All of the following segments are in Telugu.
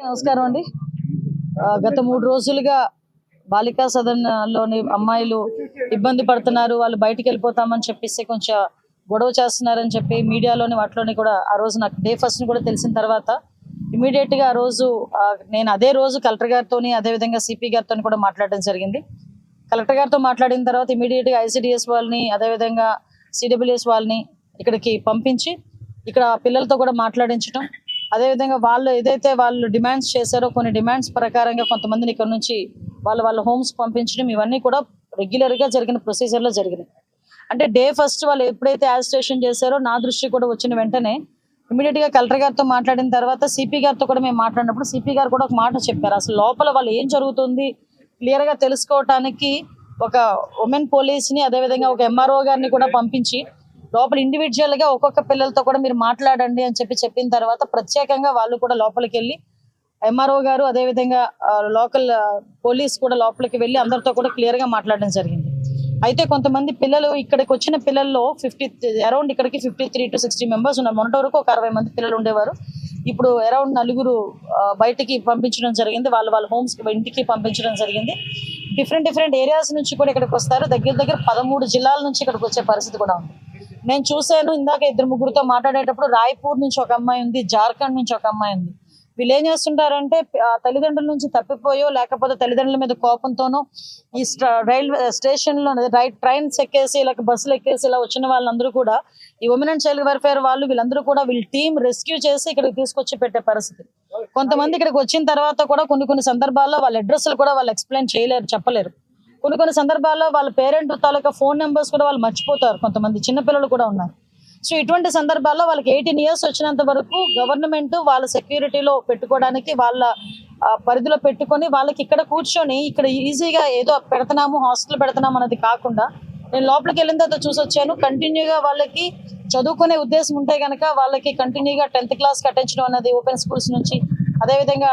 నమస్కారం అండి. గత 3 రోజులుగా బాలికా సదన్‌లోని అమ్మాయిలు ఇబ్బంది పడుతున్నారు. వాళ్ళు బయటికి వెళ్ళిపోతామని చెప్పేసి కొంచెం గొడవ చేస్తున్నారని చెప్పి మీడియాలోని వాటిలోని కూడా ఆ రోజు నాకు డే ఫస్ట్‌ని కూడా తెలిసిన తర్వాత ఇమ్మీడియేట్‌గా ఆ రోజు నేను అదే రోజు కలెక్టర్ గారితోని అదేవిధంగా సిపి గారితోని కూడా మాట్లాడడం జరిగింది. కలెక్టర్ గారితో మాట్లాడిన తర్వాత ఇమ్మీడియేట్‌గా ఐసీడీఎస్ వాళ్ళని అదేవిధంగా సిడబ్ల్యూఎస్ వాళ్ళని ఇక్కడికి పంపించి ఇక్కడ పిల్లలతో కూడా మాట్లాడించడం, అదేవిధంగా వాళ్ళు ఏదైతే వాళ్ళు డిమాండ్స్ చేశారో కొన్ని డిమాండ్స్ ప్రకారంగా కొంతమందిని ఇక్కడ నుంచి వాళ్ళ హోమ్స్ పంపించడం, ఇవన్నీ కూడా రెగ్యులర్గా జరిగిన ప్రొసీజర్లో జరిగినాయి. అంటే డే ఫస్ట్ వాళ్ళు ఎప్పుడైతే యాజిటేషన్ చేశారో నా దృష్టి కూడా వచ్చిన వెంటనే ఇమీడియట్గా కలెక్టర్ గారితో మాట్లాడిన తర్వాత సిపి గారితో కూడా మేము మాట్లాడినప్పుడు సిపి గారు కూడా ఒక మాట చెప్పారు. అసలు లోపల వాళ్ళు ఏం జరుగుతుంది క్లియర్గా తెలుసుకోవటానికి ఒక ఉమెన్ పోలీస్ని అదేవిధంగా ఒక ఎంఆర్ఓ గారిని కూడా పంపించి లోపల ఇండివిజువల్గా ఒక్కొక్క పిల్లలతో కూడా మీరు మాట్లాడండి అని చెప్పిన తర్వాత ప్రత్యేకంగా వాళ్ళు కూడా లోపలికి వెళ్ళి ఎంఆర్ఓ గారు అదేవిధంగా లోకల్ పోలీస్ కూడా లోపలికి వెళ్ళి అందరితో కూడా క్లియర్గా మాట్లాడడం జరిగింది. అయితే కొంతమంది పిల్లలు ఇక్కడికి వచ్చిన పిల్లల్లో అరౌండ్ ఇక్కడికి 53 to 60 మెంబర్స్ ఉన్నారు. మొన్నటి వరకు ఒక 60 మంది పిల్లలు ఉండేవారు. ఇప్పుడు అరౌండ్ 4 బయటికి పంపించడం జరిగింది. వాళ్ళ హోమ్స్కి ఇంటికి పంపించడం జరిగింది. డిఫరెంట్ ఏరియాస్ నుంచి కూడా ఇక్కడికి వస్తారు. దగ్గర 13 జిల్లాల నుంచి ఇక్కడికి వచ్చే పరిస్థితి కూడా ఉంది. నేను చూశాను ఇందాక 2-3 మాట్లాడేటప్పుడు రాయ్పూర్ నుంచి ఒక అమ్మాయి ఉంది, జార్ఖండ్ నుంచి ఒక అమ్మాయి ఉంది. వీళ్ళు ఏం చేస్తుంటారంటే తల్లిదండ్రుల నుంచి తప్పిపోయో లేకపోతే తల్లిదండ్రుల మీద కోపంతోనో ఈ రైల్వే స్టేషన్లో ట్రైన్స్ ఎక్కేసి లేక బస్సులు ఎక్కేసి ఇలా వచ్చిన వాళ్ళందరూ కూడా ఈ ఉమెన్ అండ్ చైల్డ్ వెల్ఫేర్ వాళ్ళు వీళ్ళందరూ కూడా వీళ్ళ టీం రెస్క్యూ చేసి ఇక్కడికి తీసుకొచ్చి పెట్టే పరిస్థితి. కొంతమంది ఇక్కడికి వచ్చిన తర్వాత కూడా కొన్ని సందర్భాల్లో వాళ్ళ అడ్రస్లు కూడా వాళ్ళు ఎక్స్ప్లెయిన్ చేయలేరు, చెప్పలేరు. కొన్ని సందర్భాల్లో వాళ్ళ పేరెంట్ తాలూకా ఫోన్ నెంబర్స్ కూడా వాళ్ళు మర్చిపోతారు. కొంతమంది చిన్నపిల్లలు కూడా ఉన్నారు. సో ఇటువంటి సందర్భాల్లో వాళ్ళకి 18 years వచ్చినంత వరకు గవర్నమెంట్ వాళ్ళ సెక్యూరిటీలో పెట్టుకోవడానికి వాళ్ళ పరిధిలో పెట్టుకొని వాళ్ళకి ఇక్కడ కూర్చొని ఇక్కడ ఈజీగా ఏదో పెడుతున్నాము హాస్టల్ పెడుతున్నాము అన్నది కాకుండా నేను లోపలికి వెళ్ళిన తర్వాత చూసి వచ్చాను. కంటిన్యూగా వాళ్ళకి చదువుకునే ఉద్దేశం ఉంటే కనుక వాళ్ళకి కంటిన్యూగా 10th క్లాస్ కట్టించడం అన్నది ఓపెన్ స్కూల్స్ నుంచి అదేవిధంగా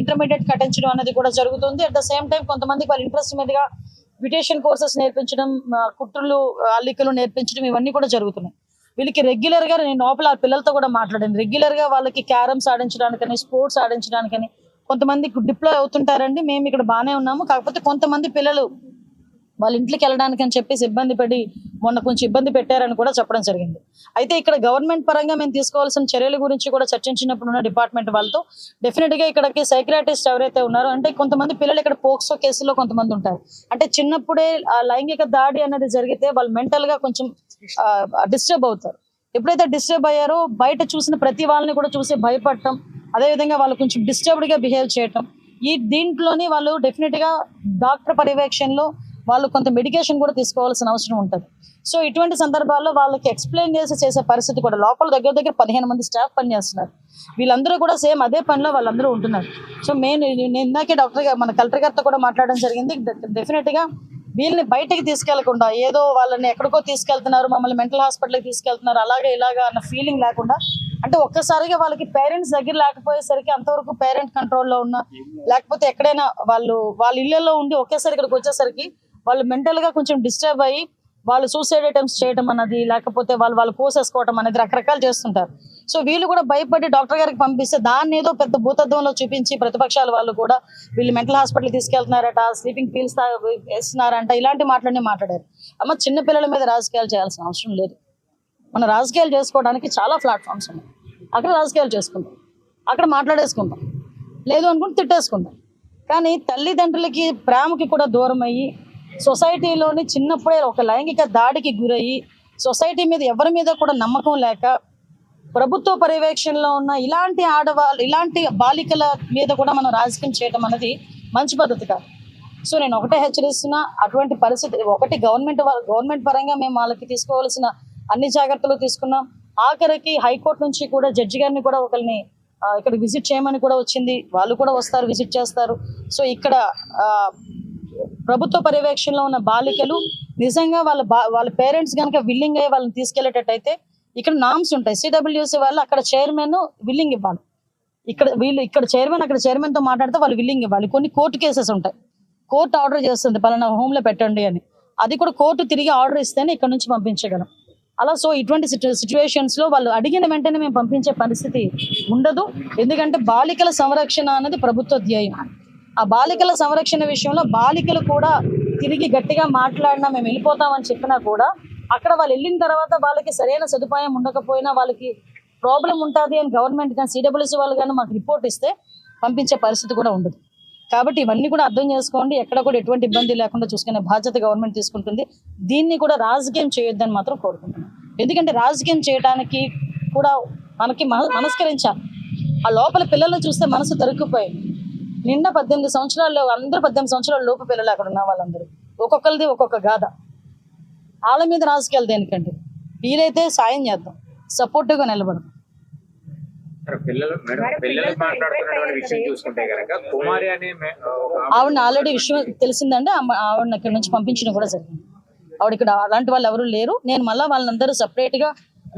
ఇంటర్మీడియట్ కట్టించడం అనేది కూడా జరుగుతుంది. అట్ ద సేమ్ టైం కొంతమందికి వాళ్ళ ఇంట్రెస్ట్ మీదుగా బ్యూటిషియన్ కోర్సెస్ నేర్పించడం, కుట్రులు అల్లికలు నేర్పించడం ఇవన్నీ కూడా జరుగుతున్నాయి. వీళ్ళకి రెగ్యులర్గా నేను లోపల పిల్లలతో కూడా మాట్లాడాను. రెగ్యులర్గా వాళ్ళకి క్యారమ్స్ ఆడించడానికని స్పోర్ట్స్ ఆడించడానికని కొంతమంది డిప్లాయ్ అవుతుంటారండి. మేము ఇక్కడ బాగానే ఉన్నాము, కాకపోతే కొంతమంది పిల్లలు వాళ్ళ ఇంట్లోకి వెళ్ళడానికి అని చెప్పేసి ఇబ్బంది పడి మొన్న కొంచెం ఇబ్బంది పెట్టారని కూడా చెప్పడం జరిగింది. అయితే ఇక్కడ గవర్నమెంట్ పరంగా మేము తీసుకోవాల్సిన చర్యల గురించి కూడా చర్చించినప్పుడు ఉన్న డిపార్ట్మెంట్ వాళ్ళతో డెఫినెట్గా ఇక్కడికి సైక్రాటిస్ట్ ఎవరైతే ఉన్నారో అంటే కొంతమంది పిల్లలు ఇక్కడ పోక్సో కేసులో కొంతమంది ఉంటారు. అంటే చిన్నప్పుడే లైంగిక దాడి అనేది జరిగితే వాళ్ళు మెంటల్గా కొంచెం డిస్టర్బ్ అవుతారు. ఎప్పుడైతే డిస్టర్బ్ అయ్యారో బయట చూసిన ప్రతి వాళ్ళని కూడా చూసి భయపడటం, అదేవిధంగా వాళ్ళు కొంచెం డిస్టర్బ్డ్గా బిహేవ్ చేయటం, దీంట్లోని వాళ్ళు డెఫినెట్గా డాక్టర్ పర్యవేక్షణలో వాళ్ళు కొంత మెడికేషన్ కూడా తీసుకోవాల్సిన అవసరం ఉంటుంది. సో ఇటువంటి సందర్భాల్లో వాళ్ళకి ఎక్స్ప్లెయిన్ చేసే పరిస్థితి కూడా లోపల దగ్గర 15 మంది స్టాఫ్ పనిచేస్తున్నారు. వీళ్ళందరూ కూడా సేమ్ అదే పనిలో వాళ్ళందరూ ఉంటున్నారు. సో నేను ఇందాకే మన కలెక్టర్ గారితో కూడా మాట్లాడడం జరిగింది. డెఫినెట్గా వీళ్ళని బయటకి తీసుకెళ్లకుండా ఏదో వాళ్ళని ఎక్కడికో తీసుకెళ్తున్నారు, మమ్మల్ని మెంటల్ హాస్పిటల్కి తీసుకెళ్తున్నారు అలాగే ఇలాగా అన్న ఫీలింగ్ లేకుండా, అంటే ఒక్కసారిగా వాళ్ళకి పేరెంట్స్ దగ్గర లేకపోయేసరికి అంతవరకు పేరెంట్ కంట్రోల్లో ఉన్న లేకపోతే ఎక్కడైనా వాళ్ళ ఇళ్లలో ఉండి ఒకేసారి ఇక్కడికి వచ్చేసరికి వాళ్ళు మెంటల్గా కొంచెం డిస్టర్బ్ అయ్యి వాళ్ళు సూసైడ్ అటెంప్ట్స్ చేయడం అన్నది లేకపోతే వాళ్ళు కోసేసుకోవడం అనేది రకరకాలు చేస్తుంటారు. సో వీళ్ళు కూడా భయపడి డాక్టర్ గారికి పంపిస్తే దాన్ని ఏదో పెద్ద భూతత్వంలో చూపించి ప్రతిపక్షాల వాళ్ళు కూడా వీళ్ళు మెంటల్ హాస్పిటల్ తీసుకెళ్తున్నారట, స్లీపింగ్ పిల్స్ వేస్తున్నారంట, ఇలాంటి మాటలన్నీ మాట్లాడారు. అమ్మ చిన్నపిల్లల మీద రాజకీయాలు చేయాల్సిన అవసరం లేదు. మన రాజకీయాలు చేసుకోవడానికి చాలా ప్లాట్ఫామ్స్ ఉన్నాయి. అక్కడ రాజకీయాలు చేసుకుంటాం, అక్కడ మాట్లాడేసుకుంటాం, లేదు అనుకుంటే తిట్టేసుకుంటాం. కానీ తల్లిదండ్రులకి ప్రేమకి కూడా దూరం అయ్యి సొసైటీలోని చిన్నప్పుడే ఒక లైంగిక దాడికి గురయ్యి సొసైటీ మీద ఎవరి మీద కూడా నమ్మకం లేక ప్రభుత్వ పర్యవేక్షణలో ఉన్న ఇలాంటి బాలికల మీద కూడా మనం రాజకీయం చేయడం అనేది మంచి పద్ధతి కాదు. సో నేను ఒకటే హెచ్చరిస్తున్నా, అటువంటి పరిస్థితి ఒకటి గవర్నమెంట్ పరంగా మేము వాళ్ళకి తీసుకోవాల్సిన అన్ని జాగ్రత్తలు తీసుకున్నాం. ఆఖరికి హైకోర్టు నుంచి కూడా జడ్జి గారిని కూడా ఒకరిని ఇక్కడ విజిట్ చేయమని కూడా వచ్చింది. వాళ్ళు కూడా వస్తారు, విజిట్ చేస్తారు. సో ఇక్కడ ప్రభుత్వ పర్యవేక్షణలో ఉన్న బాలికలు నిజంగా వాళ్ళ పేరెంట్స్ కనుక విల్లింగ్ అయ్యి వాళ్ళని తీసుకెళ్లేటట్టయితే ఇక్కడ నామ్స్ ఉంటాయి. సిడబ్ల్యూసీ వాళ్ళు అక్కడ చైర్మన్ విల్లింగ్ ఇవ్వాలి. ఇక్కడ చైర్మన్ అక్కడ చైర్మన్తో మాట్లాడితే వాళ్ళు విల్లింగ్ ఇవ్వాలి. కొన్ని కోర్టు కేసెస్ ఉంటాయి, కోర్టు ఆర్డర్ చేస్తుంది పలానా హోమ్లో పెట్టండి అని, అది కూడా కోర్టు తిరిగి ఆర్డర్ ఇస్తేనే ఇక్కడ నుంచి పంపించగలం. అలా సో ఇటువంటి సిచ్యువేషన్స్ లో వాళ్ళు అడిగిన వెంటనే మేము పంపించే పరిస్థితి ఉండదు. ఎందుకంటే బాలికల సంరక్షణ అనేది ప్రభుత్వ ధ్యేయం. ఆ బాలికల సంరక్షణ విషయంలో బాలికలు కూడా తిరిగి గట్టిగా మాట్లాడినా మేము వెళ్ళిపోతామని చెప్పినా కూడా అక్కడ వాళ్ళు వెళ్ళిన తర్వాత వాళ్ళకి సరైన సదుపాయం ఉండకపోయినా వాళ్ళకి ప్రాబ్లం ఉంటుంది అని గవర్నమెంట్ కానీ సిడబ్ల్యూసీ వాళ్ళు కానీ మాకు రిపోర్ట్ ఇస్తే పంపించే పరిస్థితి కూడా ఉండదు. కాబట్టి ఇవన్నీ కూడా అర్థం చేసుకోండి. ఎక్కడ కూడా ఎటువంటి ఇబ్బంది లేకుండా చూసుకునే బాధ్యత గవర్నమెంట్ తీసుకుంటుంది. దీన్ని కూడా రాజకీయం చేయొద్దని మాత్రం కోరుకుంటున్నాను. ఎందుకంటే రాజకీయం చేయడానికి కూడా మనకి మనస్కరించాలి. ఆ లోపల పిల్లల్ని చూస్తే మనసు తరుక్కుపోయింది. నిన్న 18 సంవత్సరాలు అందరూ 18 సంవత్సరాల లోపు పిల్లలు అక్కడ ఉన్న వాళ్ళందరూ ఒక్కొక్కరిది ఒక్కొక్క గాథ. వాళ్ళ మీద రాజకీయాలు దేనికండి? వీలైతే సాయం చేద్దాం, సపోర్టివ్గా నిలబడదాం. ఆవిడ ఆల్రెడీ విషయం తెలిసిందంటే ఆవిడ ఇక్కడ నుంచి పంపించడం కూడా జరిగింది. ఆవిడ ఇక్కడ అలాంటి వాళ్ళు ఎవరు లేరు. నేను మళ్ళీ వాళ్ళందరూ సపరేట్ గా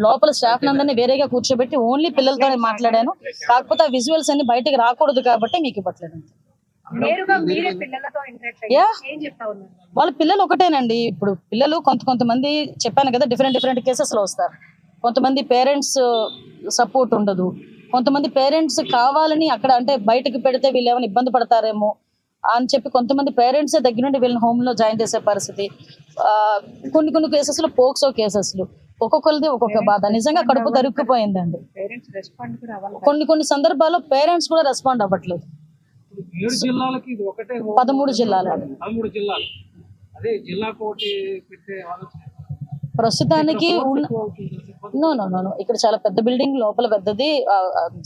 లోపల స్టాఫ్ అందరినీ వేరేగా కూర్చోబెట్టి ఓన్లీ పిల్లలతో మాట్లాడాను. కాకపోతే ఆ విజువల్స్ అన్ని బయటకు రాకూడదు కాబట్టి మీకు ఇవ్వట్లేదు. వాళ్ళ పిల్లలు ఒకటేనండి. ఇప్పుడు పిల్లలు కొంతమంది చెప్పాను కదా, డిఫరెంట్ కేసెస్ లో వస్తారు. కొంతమంది పేరెంట్స్ సపోర్ట్ ఉండదు, కొంతమంది పేరెంట్స్ కావాలని అక్కడ అంటే బయటకు పెడితే వీళ్ళు ఏమైనా ఇబ్బంది పడతారేమో అని చెప్పి కొంతమంది పేరెంట్స్ దగ్గర నుండి వీళ్ళని హోమ్ లో జాయిన్ చేసే పరిస్థితి. కొన్ని కేసెస్ లో పోక్సో కేసెస్లు ఒక్కొక్కరిది ఒక్కొక్క బాధ. నిజంగా కడుపు తరుక్కుపోయిందండి. కొన్ని సందర్భాల్లో పేరెంట్స్ కూడా రెస్పాండ్ అవ్వట్లేదు. 13 జిల్లాలు ప్రస్తుతానికి నో ఇక్కడ చాలా పెద్ద బిల్డింగ్, లోపల పెద్దది,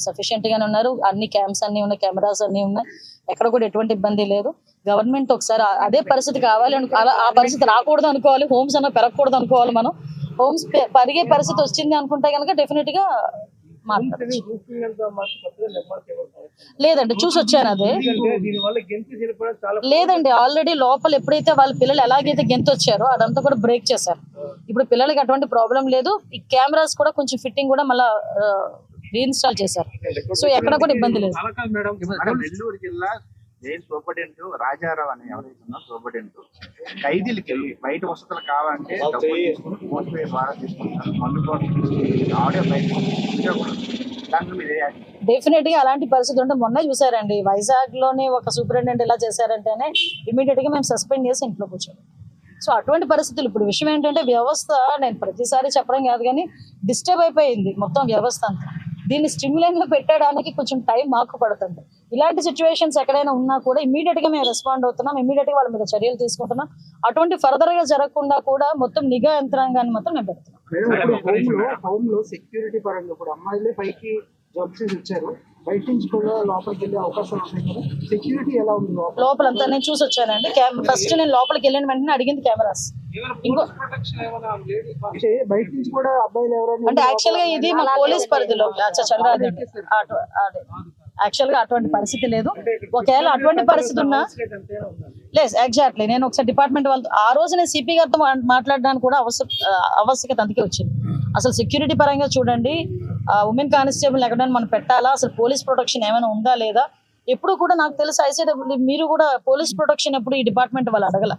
సఫిషియెంట్ గానే ఉన్నారు. అన్ని క్యాంప్స్ అన్ని ఉన్నాయి, కెమెరాస్ అన్ని ఉన్నాయి. ఎక్కడ కూడా ఎటువంటి ఇబ్బంది లేదు. గవర్నమెంట్ ఒకసారి అదే పరిస్థితి కావాలి ఆ పరిస్థితి రాకూడదు అనుకోవాలి. హోమ్స్ అన్న పెరగకూడదు అనుకోవాలి. మనం హోమ్స్ పరిగే పరిస్థితి వచ్చింది అనుకుంటే కనుక డెఫినెట్ గా లేదండి, చూసి వచ్చాను. అదే లేదండి, ఆల్రెడీ లోపల ఎప్పుడైతే వాళ్ళ పిల్లలు ఎలాగైతే గెంతు వచ్చారో అదంతా కూడా బ్రేక్ చేశారు. ఇప్పుడు పిల్లలకి అటువంటి ప్రాబ్లం లేదు. ఈ కెమెరాస్ కూడా కొంచెం ఫిట్టింగ్ కూడా మళ్ళీ రీఇన్స్టాల్ చేశారు. సో ఎక్కడ కూడా ఇబ్బంది లేదు. నెల్లూరు జిల్లా జైలు సూపరింటెండెంట్ రాజారావు అని ఎవరైతే సూపరింటెండెంట్ ఖైదీలకి బయట వసతులు కావాలంటే ఫోన్ పే ద్వారా తీసుకుంటారు. డెఫినెట్ గా అలాంటి పరిస్థితి ఉంటే మొన్న చూసారండి, వైజాగ్ లోని ఒక సూపరింటెండెంట్ ఎలా చేశారంటేనే ఇమీడియట్ గా మేము సస్పెండ్ చేసి ఇంట్లో కూర్చోండి. సో అటువంటి పరిస్థితులు. ఇప్పుడు విషయం ఏంటంటే వ్యవస్థ, నేను ప్రతిసారి చెప్పడం కాదు కానీ డిస్టర్బ్ అయిపోయింది మొత్తం వ్యవస్థ అంతా. దీన్ని స్టిమ్యులేట్ లో పెట్టడానికి కొంచెం టైం మాకు పడుతుంది. ఇలాంటి సిచ్యువేషన్స్ ఎక్కడైనా ఉన్నా కూడా ఇమీడియట్ గా మేము రెస్పాండ్ అవుతున్నాం, ఇమీడియట్ గా వాళ్ళ మీద చర్యలు తీసుకుంటున్నాం. అటువంటి ఫర్దర్ గా జరగకుండా కూడా మొత్తం నిఘా యంత్రాంగాన్ని మాత్రం మేము పెడుతున్నాం. సెక్యూరిటీ పరంగా కూడా అమ్మాయిలే పైకి జాబ్స్ ఇచ్చారు, బయట నుంచి కూడా లోపలికి వెళ్ళే అవకాశాలు ఉన్నాయి కదా, సెక్యూరిటీ ఎలా ఉంది లోపలంతా? నేను చూసి వచ్చానండి. ఫస్ట్ నేను లోపలికి వెళ్ళిన వెంటనే అడిగింది కెమెరాస్. ఇంకో బయట నుంచి కూడా అబ్బాయిలు ఎవరైనా అంటే యాక్చువల్ గా ఇది మా పోలీస్ పరిధిలో చంద్రాది యాక్చువల్ గా అటువంటి పరిస్థితి లేదు. ఒకవేళ అటువంటి పరిస్థితి ఉన్నా లేదు. ఎగ్జాక్ట్లీ నేను ఒకసారి డిపార్ట్మెంట్ వాళ్ళతో ఆ రోజు నేను సిపి గారితో మాట్లాడడానికి కూడా ఆవశ్యకత అందుకే వచ్చింది. అసలు సెక్యూరిటీ పరంగా చూడండి, ఉమెన్ కానిస్టేబుల్ ఎక్కడైనా మనం పెట్టాలా, అసలు పోలీస్ ప్రొటెక్షన్ ఏమైనా ఉందా లేదా. ఎప్పుడు కూడా నాకు తెలిసి ఐసీడబ్ల్యూ మీరు కూడా పోలీస్ ప్రొటెక్షన్ ఎప్పుడు ఈ డిపార్ట్మెంట్ వాళ్ళు అడగల,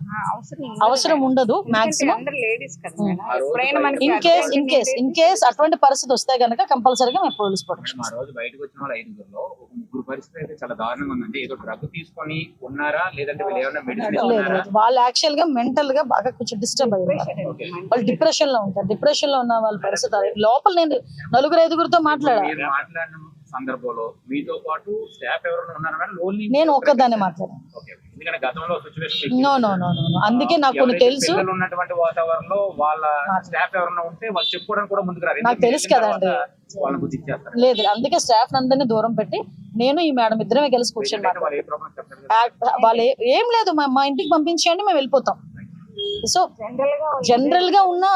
అవసరం ఉండదు మాక్సిమం. ఇన్ కేస్ అటువంటి పరిస్థితి వస్తే కనుక కంపల్సరీగా మేము పోలీస్ ప్రొటెక్షన్. వాళ్ళు యాక్చువల్ గా మెంటల్ గా బాగా కొంచెం డిస్టర్బ్ అయ్యారు. వాళ్ళు డిప్రెషన్ లో ఉంటారు. డిప్రెషన్ లో ఉన్న వాళ్ళ పరిస్థితి లోపల నేను 4-5 మాట్లాడాను. సందర్భంలో మీతో పాటు స్టాఫ్ ఎవరైనా ఉన్నారా మేడం? ఓన్లీ నేను ఒక్కదాన్ని మాట్లాడాను. ఎందుకంటే గతంలో సిచువేషన్ నో అందుకే నాకు కొన్ని తెలుసు. ఉన్నటువంటి వాతావరణంలో వాళ్ళ స్టాఫ్ ఎవరైనా ఉంటే వాళ్ళు చెప్పుకోవడానికి కూడా ముందుకు రారు. నాకు తెలుసు కదండి. వాళ్ళని బుద్ధి ఇచ్చేస్తారు. లేదు, అందుకే స్టాఫ్ అందరినీ దూరం పెట్టి నేను ఈ మేడం ఇద్దరమే కలిసి కూర్చొని వాళ్ళు ఏం లేదు, మా ఇంటికి పంపించేయండి, మేము వెళ్ళిపోతాం. సో జనరల్ గా ఉన్న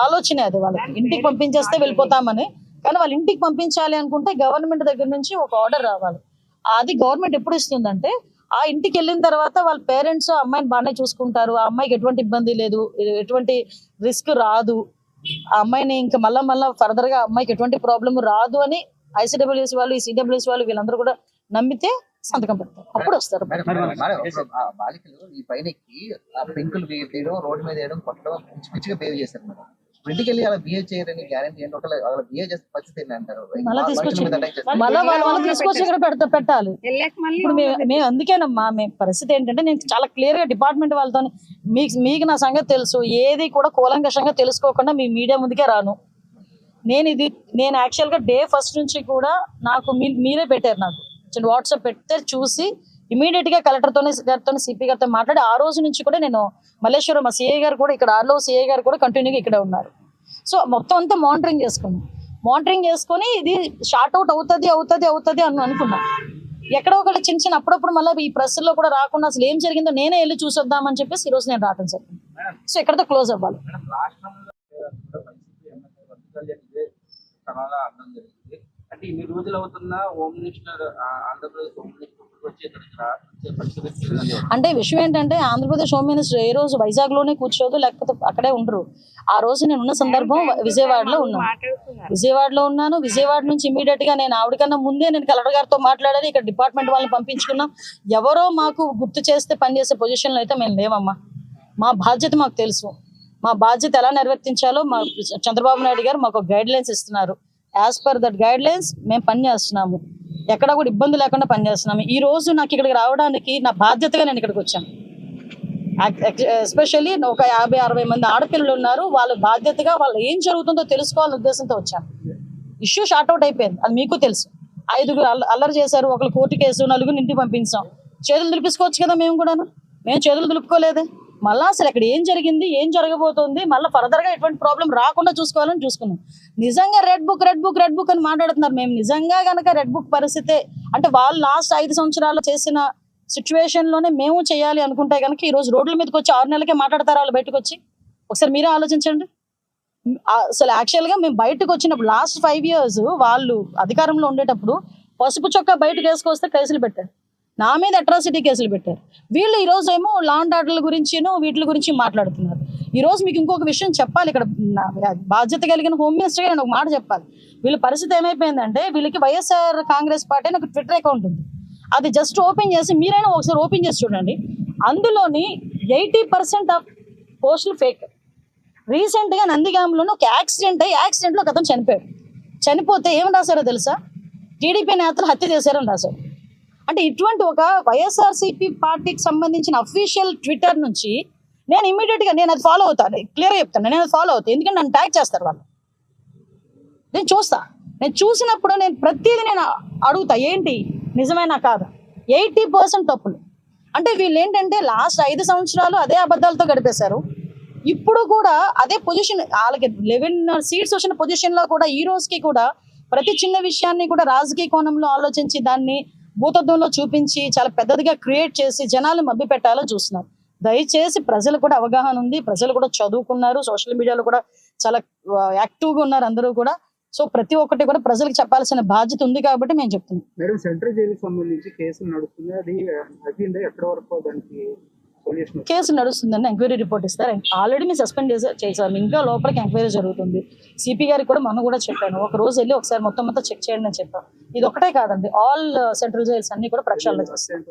ఆలోచనే అది. వాళ్ళకి ఇంటికి పంపించేస్తే వెళ్ళిపోతామని. కానీ వాళ్ళ ఇంటికి పంపించాలి అనుకుంటే గవర్నమెంట్ దగ్గర నుంచి ఒక ఆర్డర్ రావాలి. అది గవర్నమెంట్ ఎప్పుడు ఇస్తుందంటే ఆ ఇంటికి వెళ్ళిన తర్వాత వాళ్ళ పేరెంట్స్ అమ్మాయిని బాగానే చూసుకుంటారు, ఆ అమ్మాయికి ఎటువంటి ఇబ్బంది లేదు, ఎటువంటి రిస్క్ రాదు, ఆ అమ్మాయిని ఇంకా మళ్ళా ఫర్దర్ గా అమ్మాయికి ఎటువంటి ప్రాబ్లం రాదు అని ఐసీడబ్ల్యూఎస్ వాళ్ళు, ఈ సిడబ్ల్యూఎస్ వాళ్ళు వీళ్ళందరూ కూడా నమ్మితే సంతకం పెడతారు, అప్పుడు వస్తారు. బాలికలు ఈ పైన రోడ్డు మీద వేయడం, కొట్టడం, పిచ్చిగా బిహేవ్ చేశారు మేడం. ఇంటికి వెళ్ళి అలా బిహేవ్ చేయరని గ్యారెంటీ ఏంటి? ఒకవేళ అలా బిహేవ్ చేస్తే పరిస్థితి ఏంటి అంటారు? మళ్ళీ తీసుకొచ్చి మనుషుల మీద attack చేస్తే. మళ్ళీ వాళ్ళు తీసుకొచ్చి ఇక్కడ పెట్టాలి. ఇప్పుడు మేము అందుకేనమ్మా మేము పరిస్థితి ఏంటంటే నేను చాలా క్లియర్ గా డిపార్ట్మెంట్ వాళ్ళతో మీకు నా సంగతి తెలుసు, ఏది కూడా కూలంకషంగా తెలుసుకోకుండా మీ మీడియా ముందుకే రాను. నేను యాక్చువల్ గా డే ఫస్ట్ నుంచి కూడా నాకు మీరే పెట్టారు, నాకు వాట్సాప్ పెడితే చూసి ఇమీడియట్ గా కలెక్టర్తో సిపి గారితో మాట్లాడి ఆ రోజు నుంచి కూడా నేను మల్లేశ్వరం మా సిఐ గారు కూడా ఇక్కడ ఆర్లో సిఐ గారు కూడా కంటిన్యూగా ఇక్కడే ఉన్నారు. సో మొత్తం అంతా మానిటరింగ్ చేసుకుని ఇది షార్ట్ అవుట్ అవుతుంది అని అనుకున్నాం. ఎక్కడో ఒకటి చిన్న అప్పుడప్పుడు మళ్ళీ ఈ ప్రెస్ లో కూడా రాకుండా అసలు ఏం జరిగిందో నేనే వెళ్ళి చూసొద్దామని చెప్పేసి ఈ రోజు నేను రావడం జరిగింది. సో ఎక్కడతో క్లోజ్ అవ్వాలి. అంటే ఇన్ని రోజులు అవుతున్న home minister Andhra Pradesh home minister అంటే విషయం ఏంటంటే ఆంధ్రప్రదేశ్ హోమ్ మినిస్టర్ ఏ రోజు వైజాగ్ లోనే కూర్చోదు, లేకపోతే అక్కడే ఉండరు. ఆ రోజు నేను ఉన్న సందర్భం విజయవాడలో ఉన్నాను. విజయవాడ నుంచి ఇమీడియట్ గా నేను ఆవిడకన్నా ముందే నేను కలెక్టర్ గారితో మాట్లాడాలి. ఇక్కడ డిపార్ట్మెంట్ వాళ్ళని పంపించుకున్నాం. ఎవరో మాకు గుర్తు చేస్తే పనిచేసే పొజిషన్లో అయితే మేము లేవమ్మా. మా బాధ్యత మాకు తెలుసు. మా బాధ్యత ఎలా నిర్వర్తించాలో మా చంద్రబాబు నాయుడు గారు మాకు గైడ్ లైన్స్ ఇస్తున్నారు. As per that guide lines మేము పనిచేస్తున్నాము. ఎక్కడ కూడా ఇబ్బంది లేకుండా పనిచేస్తున్నాము. ఈ రోజు నాకు ఇక్కడికి రావడానికి నా బాధ్యతగా నేను ఇక్కడికి వచ్చాను. ఎస్పెషల్లీ ఒక 50-60 మంది ఆడపిల్లలు ఉన్నారు. వాళ్ళ బాధ్యతగా వాళ్ళు ఏం జరుగుతుందో తెలుసుకోవాలనే ఉద్దేశంతో వచ్చాను. ఇష్యూ షార్ట్ అవుట్ అయిపోయింది, అది మీకు తెలుసు. 5 అల్లరి చేశారు, ఒకరు కోర్టు కేసు, 4 ఇంటికి పంపించాం. చేతులు దులిపించుకోవచ్చు కదా, మేము చేతులు దులుపుకోలేదే. మళ్ళీ అసలు ఇక్కడ ఏం జరిగింది, ఏం జరగబోతుంది, మళ్ళీ ఫర్దర్ గా ఎటువంటి ప్రాబ్లం రాకుండా చూసుకోవాలని చూసుకున్నాం. నిజంగా రెడ్ బుక్ అని మాట్లాడుతున్నారు. మేము నిజంగా గనక రెడ్ బుక్ పరిస్థితే అంటే వాళ్ళు లాస్ట్ 5 సంవత్సరాలు చేసిన సిచ్యువేషన్ లోనే మేము చేయాలి అనుకుంటే కనుక ఈ రోజు రోడ్ల మీదకి వచ్చి 6 నెలలకే మాట్లాడతారు వాళ్ళు బయటకు వచ్చి. ఒకసారి మీరే ఆలోచించండి. అసలు యాక్చువల్ గా మేము బయటకు వచ్చినప్పుడు లాస్ట్ 5 years వాళ్ళు అధికారంలో ఉండేటప్పుడు పసుపు చొక్కా బయటకు వేసుకొస్తే కేసులు పెట్టారు, నా మీద అట్రాసిటీ కేసులు పెట్టారు. వీళ్ళు ఈ రోజు ఏమో లా అండ్ ఆర్డర్ల గురించి వీటి గురించి మాట్లాడుతున్నారు. ఈ రోజు మీకు ఇంకొక విషయం చెప్పాలి. ఇక్కడ బాధ్యత కలిగిన హోమ్ మినిస్టర్ నేను ఒక మాట చెప్పాలి. వీళ్ళ పరిస్థితి ఏమైపోయిందంటే వీళ్ళకి వైఎస్ఆర్ కాంగ్రెస్ పార్టీ అని ఒక ట్విట్టర్ అకౌంట్ ఉంది. అది జస్ట్ ఓపెన్ చేసి మీరైనా ఒకసారి ఓపెన్ చేసి చూడండి. అందులోని 80% ఆఫ్ పోస్టులు ఫేక్. రీసెంట్ గా నందిగాంలోనే ఒక యాక్సిడెంట్ లో ఒక అతను చనిపోతే ఏం రాశారో తెలుసా? టీడీపీ నేతలు హత్య చేశారని రాశారు. అంటే ఇటువంటి ఒక వైఎస్ఆర్సీపీ పార్టీకి సంబంధించిన అఫీషియల్ ట్విట్టర్ నుంచి నేను ఇమీడియట్ గా నేను అది ఫాలో అవుతాను. క్లియర్గా చెప్తాను, నేను అది ఫాలో అవుతాను. ఎందుకంటే నన్ను ట్యాగ్ చేస్తారు వాళ్ళు. నేను చూసినప్పుడు నేను ప్రతిదీ నేను అడుగుతా, ఏంటి నిజమైనా కాదా. 80% తప్పులు. అంటే వీళ్ళు ఏంటంటే లాస్ట్ 5 సంవత్సరాలు అదే అబద్ధాలతో గడిపేశారు. ఇప్పుడు కూడా అదే పొజిషన్, వాళ్ళకి 11 seats వచ్చిన పొజిషన్ లో కూడా ఈ రోజుకి కూడా ప్రతి చిన్న విషయాన్ని కూడా రాజకీయ కోణంలో ఆలోచించి దాన్ని భూతత్వంలో చూపించి చాలా పెద్దదిగా క్రియేట్ చేసి జనాలు మభ్య పెట్టాలని చూస్తున్నారు. దయచేసి ప్రజలు కూడా అవగాహన ఉంది, ప్రజలు కూడా చదువుకున్నారు, సోషల్ మీడియాలో కూడా చాలా యాక్టివ్గా ఉన్నారు అందరూ కూడా. సో ప్రతి ఒక్కటి కూడా ప్రజలకు చెప్పాల్సిన బాధ్యత ఉంది కాబట్టి మేము చెప్తున్నాం. మేడం, సెంట్రల్ జైలుకి సంబంధించి కేసులు నడుస్తుంది, అది అయ్యిందా? ఎక్కడి వరకు దానికి కేసు నడుస్తుందండి. ఎంక్వైరీ రిపోర్ట్ ఇస్తారు. ఆల్రెడీ మేము సస్పెండ్ చేసాం. ఇంకా లోపలికి ఎంక్వైరీ జరుగుతుంది. సిపి గారికి కూడా మనం కూడా చెప్పాను, ఒక రోజు వెళ్ళి ఒకసారి మొత్తం చెక్ చేయండి అని చెప్పాం. ఇది ఒకటే కాదండి, ఆల్ సెంట్రల్ జైల్స్ అన్ని కూడా ప్రక్షాళన చేస్తాం.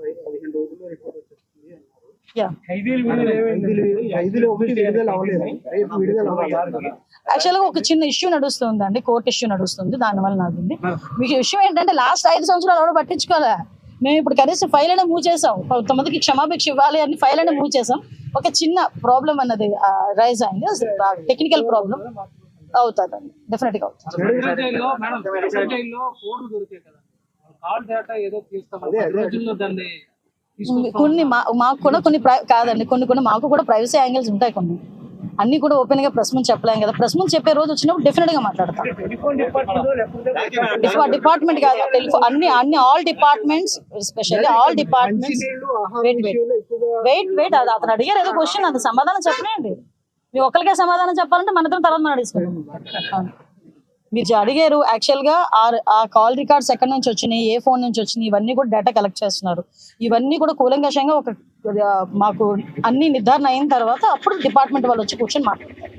యాక్చువల్గా ఒక చిన్న ఇష్యూ నడుస్తుందండి, కోర్టు ఇష్యూ నడుస్తుంది, దానివల్ల నాకుంది. మీకు ఇష్యూ ఏంటంటే లాస్ట్ 5 సంవత్సరాలు ఎవరు పట్టించుకోలే. మేము ఇప్పుడు కనీసం ఫైల్ అయినా మూవ్ చేసాం. కొంతమందికి క్షమాభిక్ష ఇవ్వాలి అని ఫైల్ అయినా మూవ్ చేసాం. ఒక చిన్న ప్రాబ్లం అన్నది రైజ్ అయింది, టెక్నికల్ ప్రాబ్లం అవుతుందండి, డెఫినెట్ గా అవుతుంది. కొన్ని మాకు కూడా కొన్ని కాదండి, కొన్ని మాకు కూడా ప్రైవసీ యాంగిల్స్ ఉంటాయి. కొన్ని అన్ని కూడా ఓపెన్ గా ప్రెస్ ముందు చెప్పలేం కదా. ప్రెస్ ముందు చెప్పే రోజు వచ్చినప్పుడు డెఫినెట్ గా మాట్లాడతాం. డిపార్ట్మెంట్ కాదు, అన్ని all departments, especially all departments. Wait అది అతను అడిగారు ఏదో క్వశ్చన్, అది సమాధానం చెప్పలేండి. మీరు ఒకరికే సమాధానం చెప్పాలంటే మన ఇద్దరం తర్వాత మనం అడుగుతాం. మీరు అడిగారు యాక్చువల్ గా ఆ కాల్ రికార్డ్స్ ఎక్కడి నుంచి వచ్చినాయి, ఏ ఫోన్ నుంచి వచ్చినాయి, ఇవన్నీ కూడా డేటా కలెక్ట్ చేస్తున్నారు. ఇవన్నీ కూడా కూలంకషంగా ఒక మాకు అన్ని నిర్ధారణ అయిన తర్వాత అప్పుడు డిపార్ట్మెంట్ వాళ్ళు వచ్చి కూర్చొని మాట్లాడతారు.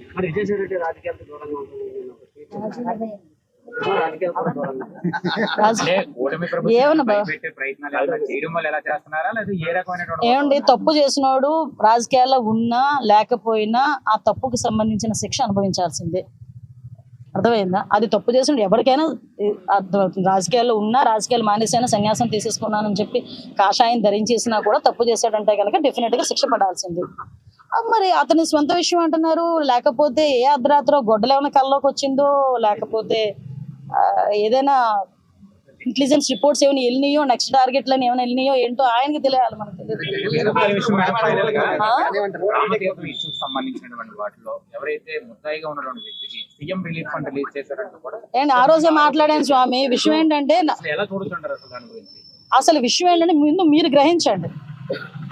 ఏమన్నా పెట్టే ప్రయత్నాలు ఏమైనా చేయడం వల్ల ఎలా చేస్తున్నారా లేదా ఏ రకమైనటువంటి ఏమండి, తప్పు చేసినోడు రాజకీయాల్లో ఉన్నా లేకపోయినా ఆ తప్పుకు సంబంధించిన శిక్ష అనుభవించాల్సిందే. అర్థమైందా? అది తప్పు చేసిన ఎవరికైనా అర్థమవుతుంది. రాజకీయాల్లో ఉన్నా, రాజకీయాలు మానేసైనా, సన్యాసం తీసేసుకున్నానని చెప్పి కాషాయం ధరించేసినా కూడా తప్పు చేశాడంటే కనుక డెఫినెట్ గా శిక్ష పడాల్సింది. మరి అతని స్వంత విషయం అంటున్నారు, లేకపోతే ఏ అర్ధరాత్రో గొడ్డలు ఏమైనా కల్లోకి వచ్చిందో, లేకపోతే ఏదైనా ఇంటెలిజెన్స్ రిపోర్ట్స్ ఏమైనా వెళ్ళినాయో, నెక్స్ట్ టార్గెట్లని ఏమైనా వెళ్ళినాయో ఏంటో ఆయనకి తెలియాలి, మనకు ఇష్యూస్ సంబంధించినటువంటి వాటిలో ఎవరైతే ముద్దాయిగా ఉన్నటువంటి వ్యక్తికి సీఎం రిలీఫ్ ఫండ్ రిలీజ్ చేశారంటూ కూడా అండ్ ఆ రోజే మాట్లాడాను స్వామి. విషయం ఏంటంటే, ఎలా చూడుతుంటారు అసలు దాని గురించి? అసలు విషయం ఏంటంటే ముందు మీరు గ్రహించండి.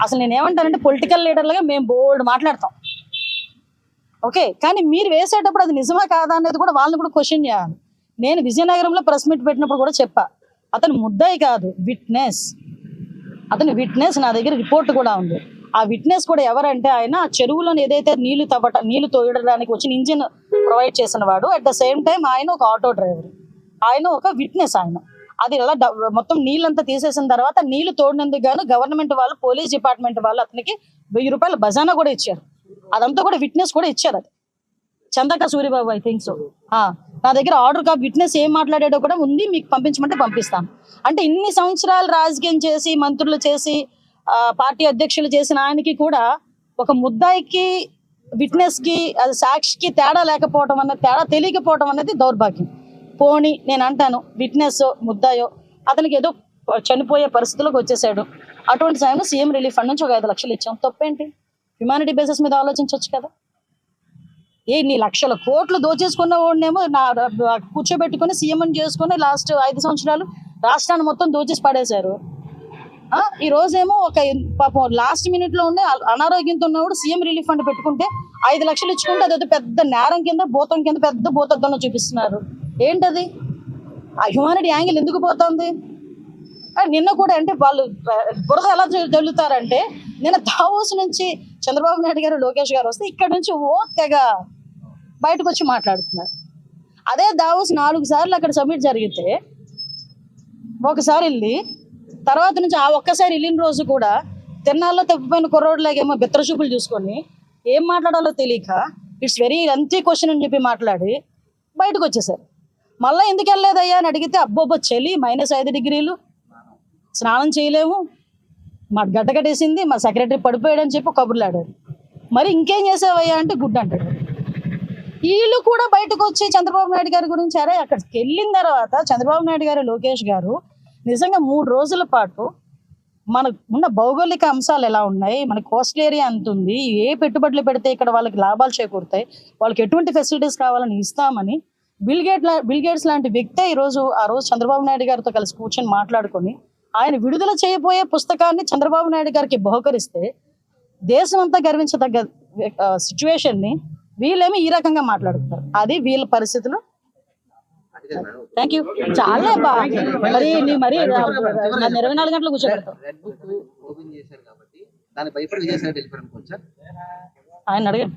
అసలు నేను ఏమంటానంటే, పొలిటికల్ లీడర్లుగా మేము బోర్డు మాట్లాడతాం, ఓకే, కానీ మీరు వేసేటప్పుడు అది నిజమా కాదా అనేది కూడా వాళ్ళని కూడా క్వశ్చన్ చేయాలి. నేను విజయనగరంలో ప్రెస్ మీట్ పెట్టినప్పుడు కూడా చెప్పా, అతను ముద్దాయి కాదు, విట్నెస్. అతని విట్నెస్ నా దగ్గర రిపోర్ట్ కూడా ఉంది. ఆ విట్నెస్ కూడా ఎవరంటే, ఆయన ఆ చెరువులోని ఏదైతే నీళ్లు తోయడానికి వచ్చిన ఇంజిన్ ప్రొవైడ్ చేసిన వాడు, అట్ ద సేమ్ టైం ఆయన ఒక ఆటో డ్రైవర్, ఆయన ఒక విట్నెస్. ఆయన అది ఎలా మొత్తం నీళ్ళంతా తీసేసిన తర్వాత నీళ్లు తోడినందుకు గాను గవర్నమెంట్ వాళ్ళు, పోలీస్ డిపార్ట్మెంట్ వాళ్ళు అతనికి 1000 రూపాయల బజానా కూడా ఇచ్చారు. అదంతా కూడా విట్నెస్ కూడా ఇచ్చారు. అది Chandaka Suribabu, I think so. నా దగ్గర ఆర్డర్ కాపీ, విట్నెస్ ఏం మాట్లాడాడో కూడా ఉంది, మీకు పంపించమంటే పంపిస్తాను. అంటే ఇన్ని సంవత్సరాలు రాజకీయం చేసి, మంత్రులు చేసి, పార్టీ అధ్యక్షులు చేసిన ఆయనకి కూడా ఒక ముద్దాయికి, విట్నెస్ కి, అది సాక్షికి తేడా లేకపోవడం అన్నది, తేడా తెలియకపోవడం అనేది దౌర్భాగ్యం. పోనీ నేను అంటాను, విట్నెస్ ముద్దాయో అతనికి ఏదో చనిపోయే పరిస్థితుల్లోకి వచ్చేసాడు, అటువంటి సమయంలో సీఎం రిలీఫ్ ఫండ్ నుంచి ఒక 5 లక్షలు ఇచ్చాం, తప్పేంటి? హ్యుమానిటీ బేసిస్ మీద ఆలోచించవచ్చు కదా. నీ లక్షల కోట్లు దోచేసుకున్న వాడినేమో కూర్చోబెట్టుకుని సీఎం చేసుకుని లాస్ట్ 5 సంవత్సరాలు రాష్ట్రాన్ని మొత్తం దోచేసి పడేశారు. ఈ రోజేమో ఒక పాపం లాస్ట్ మినిట్ లో ఉండే అనారోగ్యంతో ఉన్నవాడు సీఎం రిలీఫ్ ఫండ్ పెట్టుకుంటే 5 లక్షలు ఇచ్చుకుంటే అదేదో పెద్ద నేరం కింద, భూతం కింద, పెద్ద భూతద్దంలో చూపిస్తున్నారు. ఏంటది? ఆ హ్యుమానిటీ యాంగిల్ ఎందుకు పోతుంది? నిన్న కూడా అంటే వాళ్ళు బురద ఎలా జల్లుతారంటే, నిన్న దావోస్ నుంచి చంద్రబాబు నాయుడు గారు, లోకేష్ గారు వస్తే ఇక్కడ నుంచి తెగ బయటకు వచ్చి మాట్లాడుతున్నారు. అదే దావోస్ 4 సార్లు అక్కడ సబ్మిట్ జరిగితే, ఒకసారి వెళ్ళి తర్వాత నుంచి ఆ ఒక్కసారి వెళ్ళిన రోజు కూడా తిన్నాల్లో తప్పిపోయిన కుర్రోడ్లాగేమో బిత్రచూపులు చూసుకొని ఏం మాట్లాడాలో తెలియక ఇట్స్ వెరీ లెంతీ క్వశ్చన్ అని చెప్పి మాట్లాడి బయటకు వచ్చేసారు. మళ్ళీ ఎందుకు వెళ్ళలేదయ్యా అని అడిగితే, అబ్బోబ్బో చలి -5 డిగ్రీలు, స్నానం చేయలేము, మా గడ్డకట్టేసింది, మా సెక్రటరీ పడిపోయాడని చెప్పి కబుర్లు ఆడారు. మరి ఇంకేం చేసావయ్యా అంటే గుడ్ అంటాడు. వీళ్ళు కూడా బయటకు వచ్చి చంద్రబాబు నాయుడు గారి గురించి, అరే అక్కడికి వెళ్ళిన తర్వాత చంద్రబాబు నాయుడు గారు, లోకేష్ గారు నిజంగా 3 రోజుల పాటు మనకు ఉన్న భౌగోళిక అంశాలు ఎలా ఉన్నాయి, మన కోస్టల్ ఏరియా ఎంత ఉంది, ఏ పెట్టుబడులు పెడితే ఇక్కడ వాళ్ళకి లాభాలు చేకూరుతాయి, వాళ్ళకి ఎటువంటి ఫెసిలిటీస్ కావాలని ఇస్తామని బిల్ గేట్స్ లాంటి వ్యక్తే ఆ రోజు చంద్రబాబు నాయుడు గారితో కలిసి కూర్చొని మాట్లాడుకొని ఆయన విడుదల చేయబోయే పుస్తకాన్ని చంద్రబాబు నాయుడు గారికి బహుకరిస్తే దేశం అంతా గర్వించదగ్గ సిచ్యువేషన్ ని వీళ్ళేమీ ఈ రకంగా మాట్లాడుతున్నారు. అది వీళ్ళ పరిస్థితులు. Thank you. చాలా మరి 24 గంటలు కూర్చోబెడతాం. ఆయన భయపడి విజయసాయి వెళ్ళిపోయారు అనుకోవచ్చా? ఆయన అడగండి.